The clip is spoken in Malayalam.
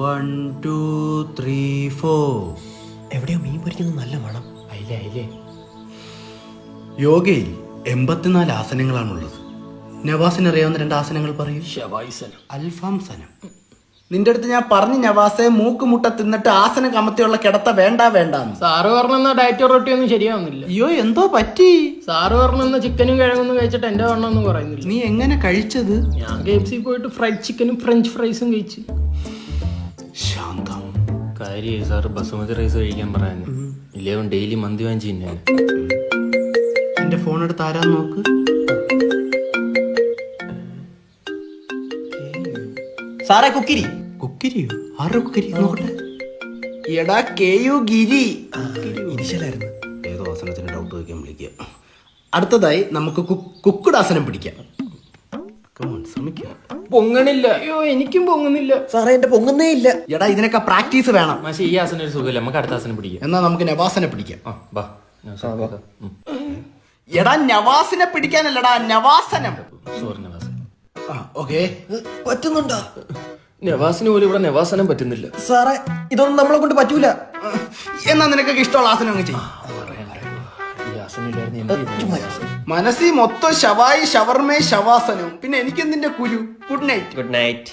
1 2 3 4. എവിടെയോ മീൻ പൊരിക്കുന്നത് നല്ല മണം. അയിലേ യോഗയിൽ 84 ആസനങ്ങളാണുള്ളത്. നവാസിന് അറിയാവുന്ന 2 ആസനങ്ങൾ പറയൂ. ശവായിസനം. അൽഫാം സനം. നിന്റെ അടുത്ത് ഞാൻ പറഞ്ഞു നവാസെ, മൂക്കുമുട്ട തിന്നിട്ട് ആസനം കമത്തിയുള്ള കിടത്ത വേണ്ട വേണ്ടാന്ന്. സാറ് പറഞ്ഞ ഡയറ്റ് റൊട്ടിയൊന്നും ശരിയാവുന്നില്ല. അയ്യോ എന്തോ പറ്റി? സാറ് പറഞ്ഞ ചിക്കനും കിഴങ്ങൊന്നും കഴിച്ചിട്ട് എന്റെ വണ്ണമൊന്നും കുറയുന്നില്ല. നീ എങ്ങനെ കഴിച്ചത്? ഞാൻ KFC പോയിട്ട് ഫ്രൈഡ് ചിക്കനും ഫ്രഞ്ച് ഫ്രൈസും കഴിച്ചു. ശാന്തം. കാര്യം സാറ് ബസുമതി റൈസ് കഴിക്കാൻ പറയാന് ഇല്ലേ, ഡെയിലി മന്തി വാങ്ങിച്ചു തിന്നാൻ. എന്റെ ഫോൺ എടുത്ത് ആരാ നോക്ക്. സാറേ കുക്കിരി. കുക്കിരിയോ? ആരുടെ കുക്കിരി? നോക്കട്ടെ. എടാ KU ഗിരി. ഇനിഷ്യലായിരുന്നു. ഏതോ ആസനത്തിന് ഡൗട്ട് വയ്ക്കാൻ വിളിക്കുക. അടുത്തതായി നമുക്ക് കുക്കുഡ് ആസനം പിടിക്കാം. ശ്രമിക്കുക. പൊങ്ങണില്ല. അയ്യോ എനിക്കും പൊങ്ങുന്നില്ല. സാറേ എന്റെ പൊങ്ങുന്നേ ഇല്ല. എടാ ഇതിനൊക്കെ പ്രാക്ടീസ് വേണം. പക്ഷേ ഈ ആസനം ഒരു സുഖമില്ല, നമുക്ക് അടുത്ത ആസനം പിടിക്കാം. എന്നാ നമുക്ക് നവാസനെ പിടിക്കാം. ബാ. എടാ നവാസിനെ പിടിക്കാനല്ലടാ, നവാസനം. സോറി നവാസ്. ഓക്കെ, പറ്റുന്നുണ്ടോ? നവാസിന് പോലും ഇവിടെ നവാസനം പറ്റുന്നില്ല. സാറേ ഇതൊന്നും നമ്മളെ കൊണ്ട് പറ്റൂല. എന്നാ നിനക്കൊക്കെ ഇഷ്ടമുള്ള ആസനം അങ്ങ് ചെയ്യും. ഈ ആസനം ഇല്ലായിരുന്നു. മനസ്സിൽ മൊത്തം ശവായി ഷവർമേ ശവാസനവും. പിന്നെ എനിക്കെന്തിന്റെ കുരു. Good night. Good night.